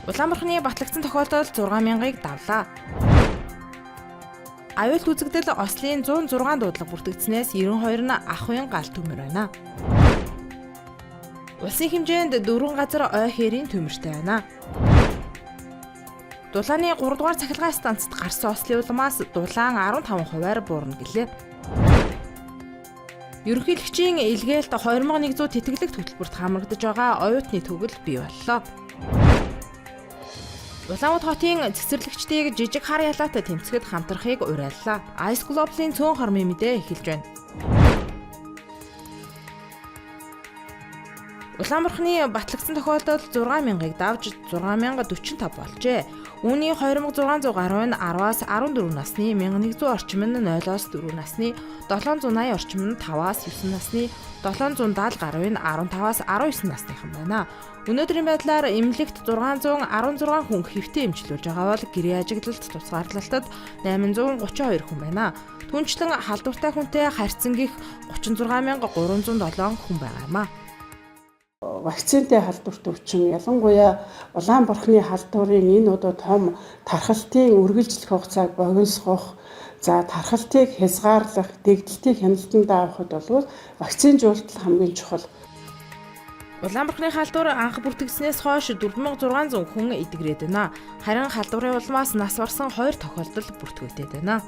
Улаанбарханы батлагдсан тохиолдол 6000-ыг давлаа. Аюулт үзэгдэл Ослын 106 дуудлага бүртгэгдснээс 92 нь ахуйн гал төмөр байна. Улсын хэмжээнд 4 газар ой хээрийн төмөртэй байна. Дулааны 3 дугаар цахилгаан станцад гарсан ослын улмаас дулаан 15%-аар буурна гэлээ. Ерөнхийлөгчийн илгээлт 2100 тэтгэлэг хөтөлбөрт хамрагдаж байгаа оюутны төгөл бий боллоо. Улаанбаатар хотын цэцэрлэгчдийг жижиг хар ялаатай тэмцэхэд хамтрахыг уриаллаа. Ice Global-ийн цөөн хормын мэдээ эхэлж байна. Улаанбарханы батлагдсан тохиолдол 6000-ыг давж 6045 болжээ. Үүний 2600 гаруй нь 10-аас 14 насны, 1100 орчим нь 0-оос 4 насны, 780 орчим нь 5-аас 9 насны, 770 гаруй нь 15-аас 19 насныхан байна. Өнөөдрийн байдлаар эмнэлэгт 616 хүн хэвтэ эмчилүүлж байгаа бол гэрээ ажиглалт тусгаарлалтад 832 хүн байна. Түүнчлэн халдвартай хүнтэй харьцан гих 36307 хүн байгаа юм а. Вакцинтэй халдварт өвчин ялангуяа Улаанбарханы халдварын энэ одоо том тархалтын үргэлжлэх хугацааг богиносгох, тархалтыг хязгаарлах, дэгдэлтийг хяналтанд авахд бол вакцин жуултал хамгийн чухал. Улаанбарханы халдвар анх бүртгэгдснээс хойш 4600 хүн эдгэрээд байна. Харин халдварын улмаас нас барсан 2 тохиолдол бүртгэгдээд байна.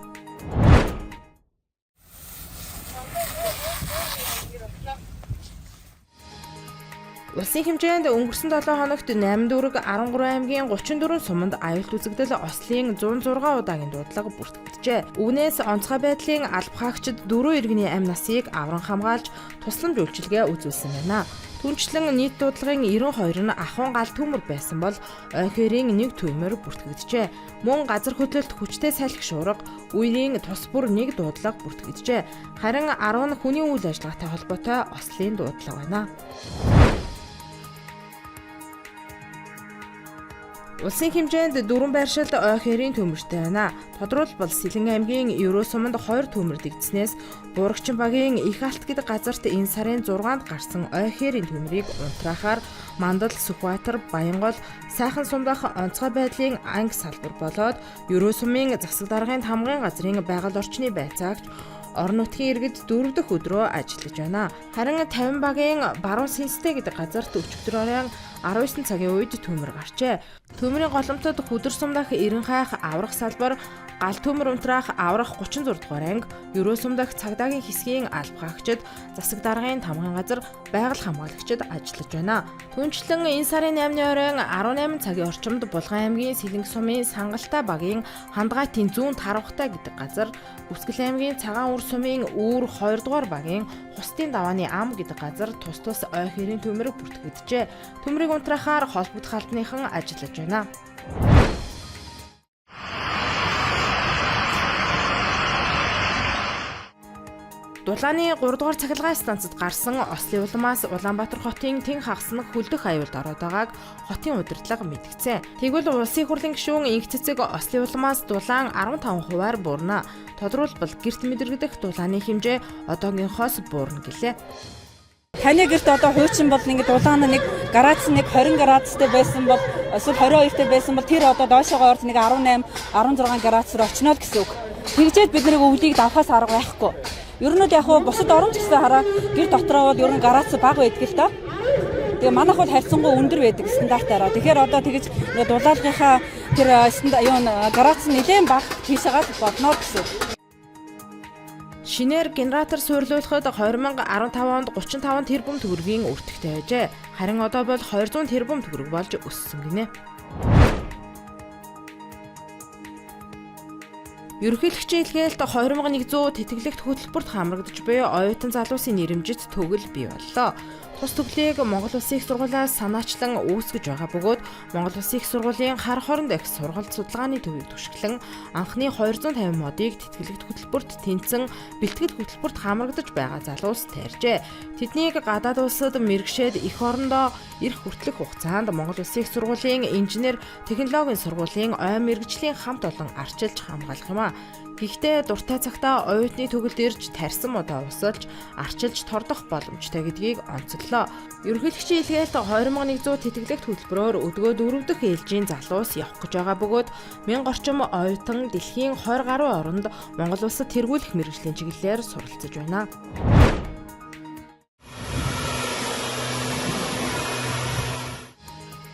Улсын хэмжээнд өнгөрсөн 7 хоногт 8 дүүрэг 13 аймгийн 34 суманд аюулт үзэгдэл Ослын 106 удаагийн дуудлага бүртгэгджээ. Үүнээс онцгой байдлын албахаагчид 4 иргэний амь насыг авран хамгаалж тусламж үйлчилгээ үзүүлсэн байна. Түүнчлэн нийт дуудлагын 92 нь ахуйн гал төмөр байсан бол ой хээрийн 1 төмөр бүртгэгджээ. Мөн газар хөдлөлт хүчтэй салхи шуурга, үерийн тус бүр 1 дуудлага бүртгэгджээ. Харин 10 нь хүний үйл ажиллагаатай холбоотой Ослын дуудлага байна. Улсын хэмжээнд 4 байршилд ой хээрийн төмөртэй байна. Тодорхойлбол Сэлэн аймгийн Еврей суманд 2 төмөр дэгдснээс Буурагчин багийн Их алт гэдэг газарт энэ сарын 6-нд гарсан ой хээрийн төмрийг унтраахаар Мандал, Сүхбаатар, Баянгол, Сайхан сумдах онцгой байдлын анги салбар болоод Еврей сумын засаг даргын тамгын газрын байгаль орчны байцаагч орон нутгийн иргэд 4 дахь өдрөө ажиллаж байна. Харин 50 багийн Баруун Сэнстэй гэдэг газарт өчигдөр 19 цагийн үед төмөр гарчээ. Төмөрийн голомтод Хөдөр сум дах Эрен хайх аврах салбар, гал төмөр унтраах аврах 36 дугаар анги, Ерөө сум дах цагдаагийн хэсгийн албахаагчид, засаг даргын тамгын газар, байгаль хамгаалагчид ажиллаж байна. Түүнчлэн энэ сарын 8-ны оройн 18 цагийн орчимд Булган аймгийн Сэлэнг сумын Сангалтай багийн Хандгайтын зүүн Тарвахтай гэдэг газар, Үсгэл аймгийн Цагаан үр сумын Үүр 2 дугаар багийн Хустын давааны ам гэдэг газар тус ой хээрийн төмөр бүртгэгджээ. Төмрийг унтраахаар холбогдох албаныхан ажиллаж байна. Дулааны 3 дугаар цахилгаан станцад гарсан ослын улмаас Улаанбаатар хотын тэн хагас нь хөлдөх аюулд ороод байгааг хотын удирдлага мэдгцээ. Тэгвэл улсын хурлын гишүүн Инх цэцэг ослын улмаас дулаан 15%-аар буурна. Тодорхойлбол гэрт мэдрэгдэх дулааны хэмжээ одоогийнхоос буурна гэлээ. Таны гэрт одоо хуучин бол ингэ дулаан нэг градус 20 градустай байсан бол эсвэл 22-тай байсан бол тэр одоо доошоогоо орж 18 16 градусаар очино л гэсэн үг. Тэгжээд бид нэг өвлийг давхаас арга байхгүй. Ер нь яг бусад орон зэгсээ хараа гэр дотроо бол ер нь градус бага байдаг л доо. Тэгээ манайх бол харьцангуй өндөр байдаг стандартаараа. Тэгэхээр одоо тэгж дулаалгынхаа тэр градус нэлээд бага хийшаагаад болно гэсэн. Шинээр генератор суйрлуулахад 2015 онд 35 тэрбум төгрөгийн өртөгтэй байжээ. Харин одоо бол 200 тэрбум төгрөг болж өссөн гинэ. Ерөнхийлөгчийн илгээлт 2100 тэтгэлэгт хөтөлбөрт хамрагдаж буй оюутан залуусын нэрэмжит төгөл бий боллоо. Тус төглийг Монгол Улсын их сургуулиас санаачлан үүсгэж байгаа бөгөөд Монгол Улсын их сургуулийн хар хорон дахь сургалт судалгааны төвийг түшиглэн анхны 250 модыг тэтгэлэгт хөтөлбөрт тэнцэн бэлтгэл хөтөлбөрт хамрагдаж байгаа залуус тарьжээ. Тэднийг гадаад улсад мэргэшээд эх орондоо ирэх хүртэлх хугацаанд Монгол Улсын их сургуулийн инженер технологийн сургуулийн ой мэргэжлийн хамт олон арчилж хамгаалах юм а. байна. Гэхдээ дуртай цагтаа оюутны төгөлд ирж тарьсан модоо усалж, арчилж тордох боломжтой гэдгийг онцоллоо. Ерөнхийлөгчийн илгээлт 2100 тэтгэлэгт хөтөлбөрөөр өдгөө 4 дахь ээлжийн залуус явах гэж байгаа бөгөөд 1000 орчим оюутан дэлхийн 20 гаруй оронд Монгол улсад тэргүүлэх мэргэжлийн чиглэлээр суралцж байна.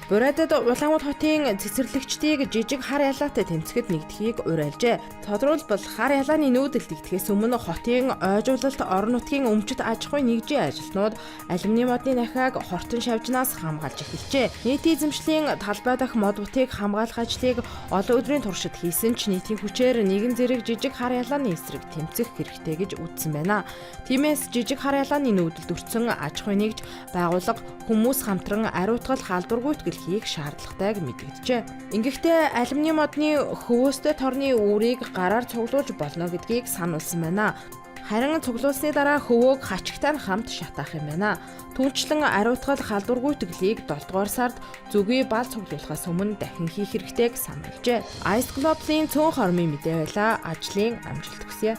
Буриадад Улаанбаатар хотын цэцэрлэгчдийг жижиг хар ялаатай тэмцэхэд нэгдэхийг уриалжээ. Тодорхойлбол хар ялааны нүүдэлд игдэхээс өмнө хотын ойжуулалт орон нутгийн өмчит аж ахуйн нэгжийн ажилтнууд алюминий модны нахиаг хортон шавжнаас хамгаалж эхэлжээ. Нийтийн эзэмшлийн талбай дахь мод бутыг хамгаалах ажлыг олон өдрийн туршид хийсэн ч нийтийн хүчээр нэгэн зэрэг жижиг хар ялааны эсрэг тэмцэх хэрэгтэй гэж үзсэн байна. Тиймээс жижиг хар ялааны нүүдэлд өртсөн аж ахуйн нэгж байгууллага хүмүүс хамтран ариутгал халдваргүйтгэл хийх шаардлагатайг мэдэгджээ. Ингэхдээ алюминий модны хөвөөстэй торны үүрийг гараар цуглуулж болно гэдгийг сануулсан байна. Харин цуглуулсны дараа хөвөөг хачигтай нь хамт шатаах юм байна. Түүнчлэн ариутгал халдваргүйтгэлийг 7 дугаар сард зүгий бал цуглуулахаас өмнө дахин хийх хэрэгтэйг сануулжээ. Ice Globe-ийн цөөн хормын мэдээ байла. Ажлын амжилт хүсье.